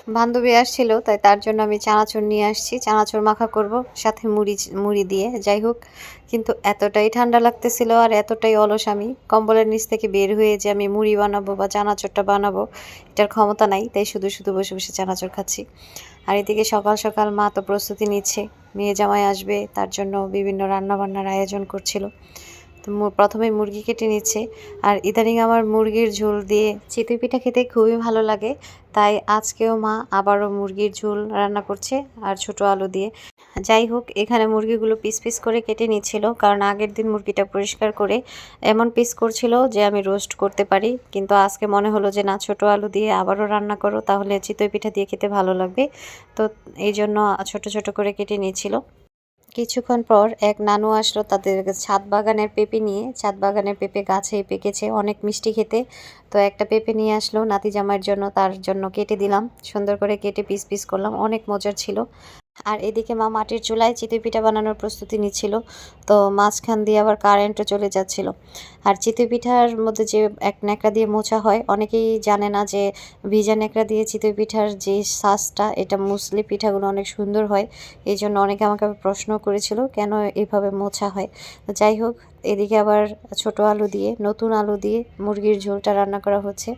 বান্ধবী আসছিল, তাই তার জন্য আমি চানাচুর নিয়ে আসছি। চানাচুর মাখা করব সাথে মুড়ি দিয়ে। যাই হোক, কিন্তু এতটাই ঠান্ডা লাগতেছিল আর এতটাই অলস আমি, কম্বলের নিচ থেকে বের হয়ে যে আমি মুড়ি বানাবো বা চানাচুরটা বানাবো, এটার ক্ষমতা নাই। তাই শুধু শুধু বসে বসে চানাচুর খাচ্ছি। আর এদিকে সকাল সকাল মা তো প্রস্তুতি নিচ্ছে, মেয়ে জামাই আসবে, তার জন্য বিভিন্ন রান্নাবান্নার আয়োজন করছিল। তো প্রথমে মুরগি কেটে নিচ্ছে। আর ইদানিং আমার মুরগির ঝোল দিয়ে চিতই পিঠা খেতে খুবই ভালো লাগে, তাই আজকেও মা আবারও মুরগির ঝোল রান্না করছে আর ছোট আলু দিয়ে। যাই হোক, এখানে মুরগিগুলো পিস পিস করে কেটে নিচ্ছিল, কারণ আগের দিন মুরগিটা পরিষ্কার করে এমন পিস করছিল যে আমি রোস্ট করতে পারি। কিন্তু আজকে মনে হলো যে না, ছোট আলু দিয়ে আবারও রান্না করো, তাহলে চিতই পিঠা দিয়ে খেতে ভালো লাগবে। তো এই জন্য ছোট ছোট করে কেটে নিয়েছিল। কিছুক্ষণ পর এক নানু আসলো তাদের ছাদ বাগানের পেঁপে নিয়ে। ছাদ বাগানের পেঁপে গাছেই পেকেছে, অনেক মিষ্টি খেতে। তো একটা পেঁপে নিয়ে আসলো নাতি জামাইয়ের জন্য, তার জন্য কেটে দিলাম, সুন্দর করে কেটে পিস পিস করলাম, অনেক মজার ছিল। আর এদিকে মা মাটির চুলায় চিতই পিঠা বানানোর প্রস্তুতি নিচ্ছিল। তো মাঝখান দিয়ে আবার কারেন্টও চলে যাচ্ছিল। আর চিতই পিঠার মধ্যে যে এক ন্যাকড়া দিয়ে মোছা হয়, অনেকেই জানে না যে ভিজা ন্যাকড়া দিয়ে চিতই পিঠার যে শ্বাসটা, এটা মুসলি পিঠাগুলো অনেক সুন্দর হয়। এই জন্য অনেকে আমাকে প্রশ্ন করেছিল কেন এভাবে মোছা হয়। তো যাই হোক, এদিকে আবার ছোট আলু দিয়ে, নতুন আলু দিয়ে মুরগির ঝোলটা রান্না করা হচ্ছে।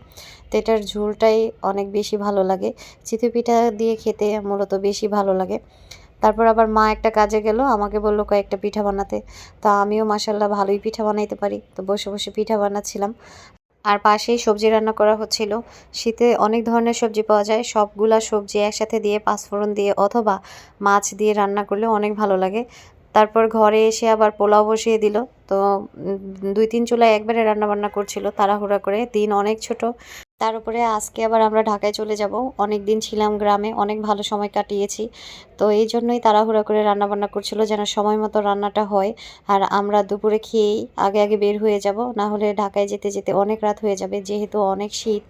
তো এটার ঝোলটাই অনেক বেশি ভালো লাগে, চিতই পিঠা দিয়ে খেতে মূলত বেশি ভালো লাগে। তারপর আবার মা একটা কাজে গেল, আমাকে বললো কয়েকটা পিঠা বানাতে। তা আমিও মাশাল্লাহ ভালোই পিঠা বানাইতে পারি, তো বসে বসে পিঠা বানাচ্ছিলাম। আর পাশেই সবজি রান্না করা হচ্ছিল। শীতে অনেক ধরনের সবজি পাওয়া যায়, সবগুলা সবজি একসাথে দিয়ে পাঁচফোড়ন দিয়ে অথবা মাছ দিয়ে রান্না করলে অনেক ভালো লাগে। তারপর ঘরে এসে আবার পোলাও বসিয়ে দিল। তো 2-3 চুলায় একবারে রান্না বান্না করছিল তাড়াহুড়া করে, দিন অনেক ছোট। তার উপরে আজকে আবার আমরা ঢাকায় চলে যাব, অনেক দিন ছিলাম গ্রামে, অনেক ভালো সময় কাটিয়েছি। তো এই জন্যই তাড়াহুড়া করে রান্নাবান্না করছিল যেন সময় মতো রান্নাটা হয়। আর আমরা দুপুরে খেয়েই আগে আগে বের হয়ে যাব, না হলে ঢাকায় যেতে যেতে অনেক রাত হয়ে যাবে, যেহেতু অনেক শীত।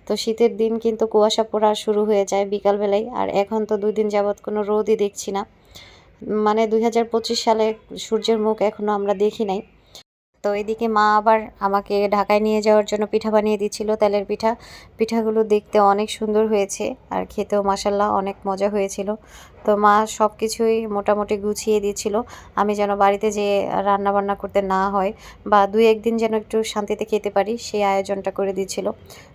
তো শীতের দিন কিন্তু কুয়াশা পড়া শুরু হয়ে যায় বিকালবেলায়। আর এখন তো 2 দিন যাবৎ কোনো রোদই দেখছি না, মানে 2025 সালে সূর্যের মুখ এখনও আমরা দেখি নাই। তো এদিকে মা আবার আমাকে ঢাকায় নিয়ে যাওয়ার জন্য পিঠা বানিয়ে দিচ্ছিল, তেলের পিঠা। পিঠাগুলো দেখতে অনেক সুন্দর হয়েছে আর খেতেও মাসাল্লাহ অনেক মজা হয়েছিল। তো মা সব কিছুই মোটামুটি গুছিয়ে দিচ্ছিল, আমি যেন বাড়িতে যে রান্না বান্না করতে না হয় বা 2-1 দিন যেন একটু শান্তিতে খেতে পারি, সেই আয়োজনটা করে দিচ্ছিল।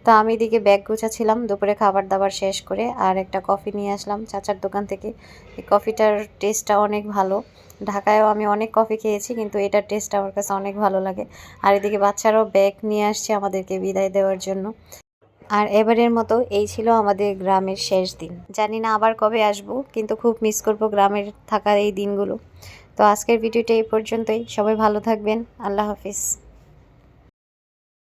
তো আমি এদিকে ব্যাগ গোছাচ্ছিলাম দুপুরে খাবার দাবার শেষ করে, আর একটা কফি নিয়ে আসলাম চাচার দোকান থেকে। এই কফিটার টেস্টটা অনেক ভালো। ঢাকায়ও আমি অনেক কফি খেয়েছি, কিন্তু এটার টেস্ট আমার কাছে অনেক ভালো লাগে। আর এদিকে বাচ্চারাও ব্যাগ নিয়ে আসছে আমাদেরকে বিদায় দেওয়ার জন্য। আর এবারের মতো এই ছিল আমাদের গ্রামের শেষ দিন। জানি না আবার কবে আসব, কিন্তু খুব মিস করব গ্রামের থাকার এই দিনগুলো। তো আজকের ভিডিওটা এই পর্যন্তই, সবাই ভালো থাকবেন, আল্লাহ হাফিজ।